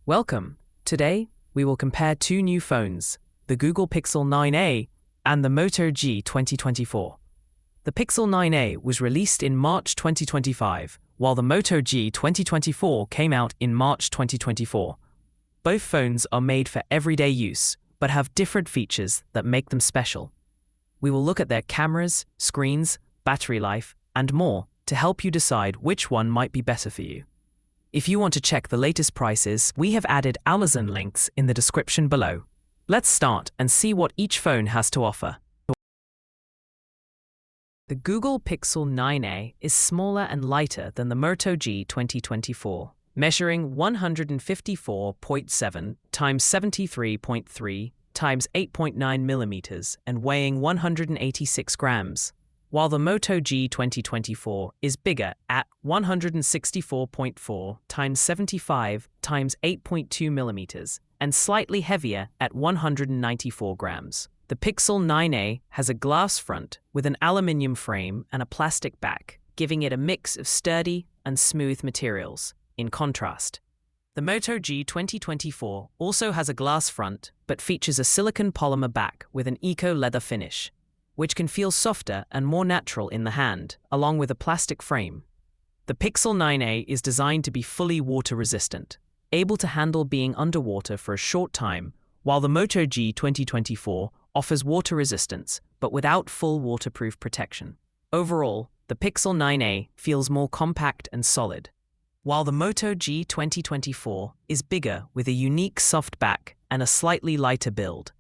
Welcome. Today, we will compare two new phones, the Google Pixel 9a and the Moto G 2024. The Pixel 9a was released in March 2025, while the Moto G 2024 came out in March 2024. Both phones are made for everyday use, but have different features that make them special. We will look at their cameras, screens, battery life, and more to help you decide which one might be better for you. If you want to check the latest prices, we have added Amazon links in the description below. Let's start and see what each phone has to offer. The Google Pixel 9a is smaller and lighter than the Moto G 2024, measuring 154.7 x 73.3 x 8.9 millimeters and weighing 186 grams. While the Moto G 2024 is bigger at 164.4 x 75 x 8.2 millimeters and slightly heavier at 194 grams. The Pixel 9a has a glass front with an aluminium frame and a plastic back, giving it a mix of sturdy and smooth materials. In contrast, the Moto G 2024 also has a glass front but features a silicon polymer back with an eco-leather finish, which can feel softer and more natural in the hand, along with a plastic frame. The Pixel 9a is designed to be fully water-resistant, able to handle being underwater for a short time, while the Moto G 2024 offers water resistance, but without full waterproof protection. Overall, the Pixel 9a feels more compact and solid, while the Moto G 2024 is bigger with a unique soft back and a slightly lighter build.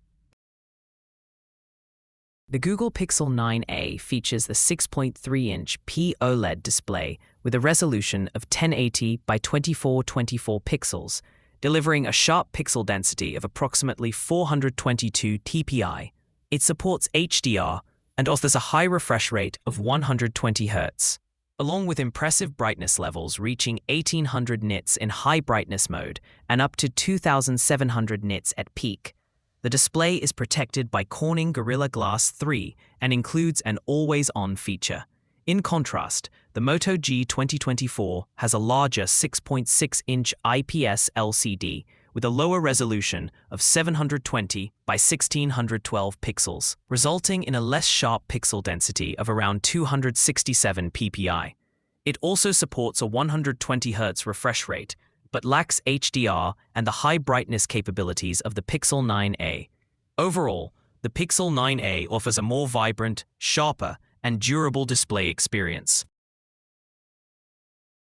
The Google Pixel 9a features the 6.3-inch OLED display with a resolution of 1080 by 2424 pixels, delivering a sharp pixel density of approximately 422 dpi. It supports HDR and offers a high refresh rate of 120 Hz, along with impressive brightness levels reaching 1800 nits in high brightness mode and up to 2700 nits at peak. The display is protected by Corning Gorilla Glass 3 and includes an always-on feature. In contrast, the Moto G 2024 has a larger 6.6-inch IPS LCD with a lower resolution of 720 by 1612 pixels, resulting in a less sharp pixel density of around 267 ppi. It also supports a 120 Hz refresh rate, but lacks HDR and the high brightness capabilities of the Pixel 9a. Overall, the Pixel 9a offers a more vibrant, sharper, and durable display experience.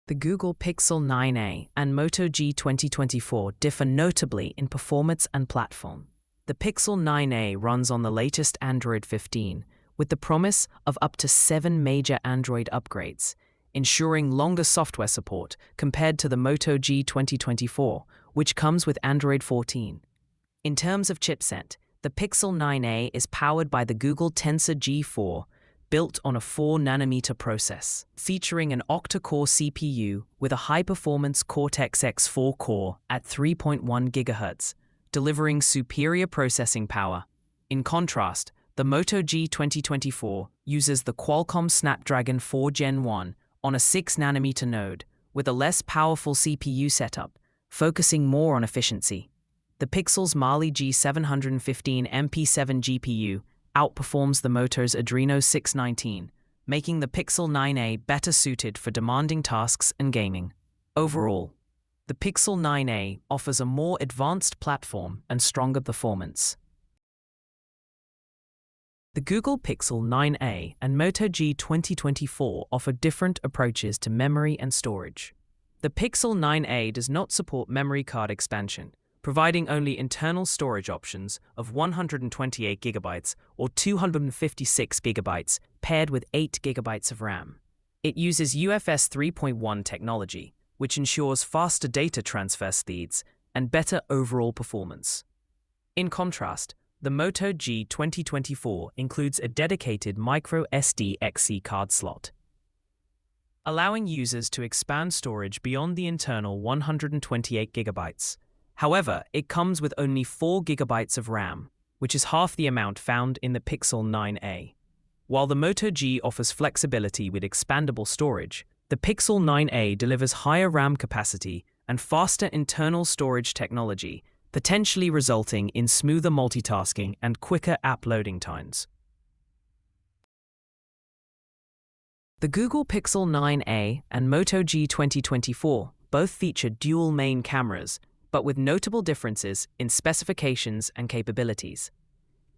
The Google Pixel 9a and Moto G 2024 differ notably in performance and platform. The Pixel 9a runs on the latest Android 15, with the promise of up to 7 major Android upgrades, ensuring longer software support compared to the Moto G 2024, which comes with Android 14. In terms of chipset, the Pixel 9a is powered by the Google Tensor G4, built on a 4nm process, featuring an octa-core CPU with a high-performance Cortex-X4 core at 3.1 GHz, delivering superior processing power. In contrast, the Moto G 2024 uses the Qualcomm Snapdragon 4 Gen 1 on a 6nm node, with a less powerful CPU setup, focusing more on efficiency. The Pixel's Mali G715 MP7 GPU outperforms the Moto's Adreno 619, making the Pixel 9a better suited for demanding tasks and gaming. Overall, the Pixel 9a offers a more advanced platform and stronger performance. The Google Pixel 9a and Moto G 2024 offer different approaches to memory and storage. The Pixel 9a does not support memory card expansion, providing only internal storage options of 128 GB or 256 GB paired with 8 GB of RAM. It uses UFS 3.1 technology, which ensures faster data transfer speeds and better overall performance. In contrast, the Moto G 2024 includes a dedicated micro SD XC card slot, allowing users to expand storage beyond the internal 128 GB. However, it comes with only 4 GB of RAM, which is half the amount found in the Pixel 9a. While the Moto G offers flexibility with expandable storage, the Pixel 9a delivers higher RAM capacity and faster internal storage technology, potentially resulting in smoother multitasking and quicker app loading times. The Google Pixel 9a and Moto G 2024 both feature dual main cameras, but with notable differences in specifications and capabilities.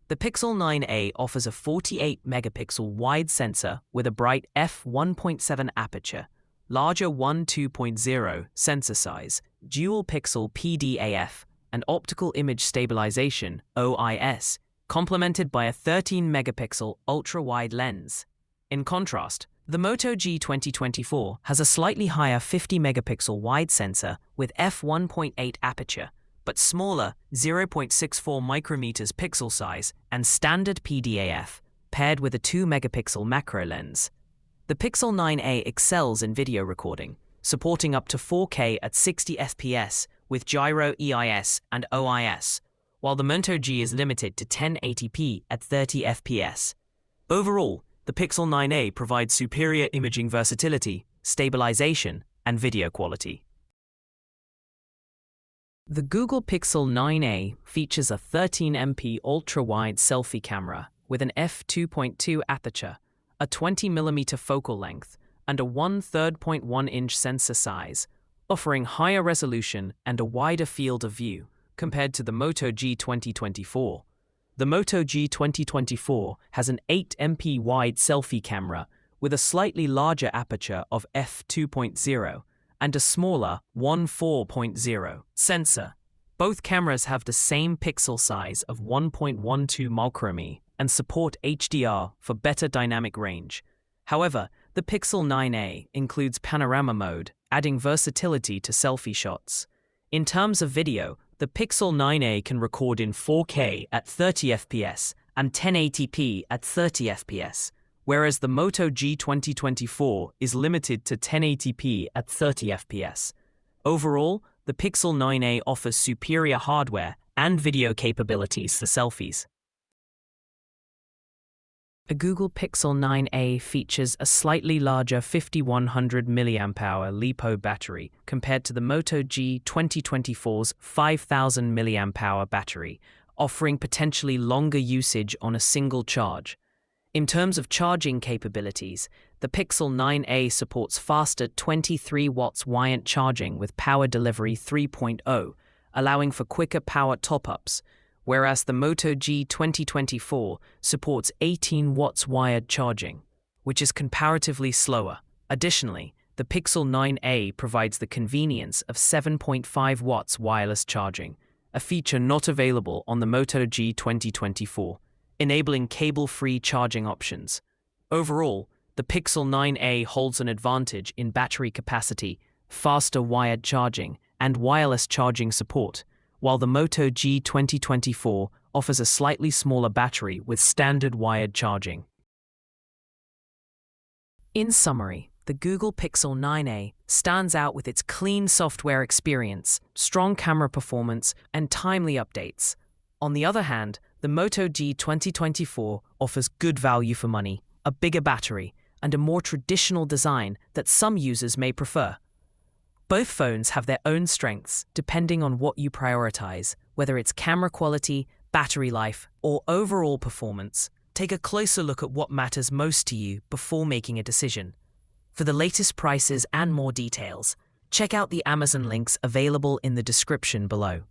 The Pixel 9a offers a 48-megapixel wide sensor with a bright f1.7 aperture, larger 1.2.0 sensor size, dual-pixel PDAF, and optical image stabilization (OIS), complemented by a 13-megapixel ultra-wide lens. In contrast, the Moto G 2024 has a slightly higher 50-megapixel wide sensor with f1.8 aperture, but smaller 0.64 micrometers pixel size and standard PDAF, paired with a 2-megapixel macro lens. The Pixel 9a excels in video recording, supporting up to 4K at 60 FPS with gyro EIS and OIS, while the Moto G is limited to 1080p at 30 FPS. Overall, the Pixel 9a provides superior imaging versatility, stabilization, and video quality. The Google Pixel 9a features a 13MP ultra-wide selfie camera with an f2.2 aperture, a 20mm focal length, and a 1/3.1-inch sensor size, offering higher resolution and a wider field of view compared to the Moto G 2024. The Moto G 2024 has an 8MP wide selfie camera with a slightly larger aperture of f2.0 and a smaller 1/4.0 sensor. Both cameras have the same pixel size of 1.12 micrometers and support HDR for better dynamic range. However, the Pixel 9a includes panorama mode, adding versatility to selfie shots. In terms of video, the Pixel 9a can record in 4K at 30 FPS and 1080p at 30 FPS, whereas the Moto G 2024 is limited to 1080p at 30 FPS. Overall, the Pixel 9a offers superior hardware and video capabilities for selfies. The Google Pixel 9a features a slightly larger 5100 mAh LiPo battery compared to the Moto G 2024's 5000 mAh battery, offering potentially longer usage on a single charge. In terms of charging capabilities, the Pixel 9a supports faster 23 watts wired charging with Power Delivery 3.0, allowing for quicker power top-ups, whereas the Moto G 2024 supports 18 watts wired charging, which is comparatively slower. Additionally, the Pixel 9a provides the convenience of 7.5 watts wireless charging, a feature not available on the Moto G 2024, enabling cable-free charging options. Overall, the Pixel 9a holds an advantage in battery capacity, faster wired charging, and wireless charging support, while the Moto G 2024 offers a slightly smaller battery with standard wired charging. In summary, the Google Pixel 9a stands out with its clean software experience, strong camera performance, and timely updates. On the other hand, the Moto G 2024 offers good value for money, a bigger battery, and a more traditional design that some users may prefer. Both phones have their own strengths depending on what you prioritize, whether it's camera quality, battery life, or overall performance. Take a closer look at what matters most to you before making a decision. For the latest prices and more details, check out the Amazon links available in the description below.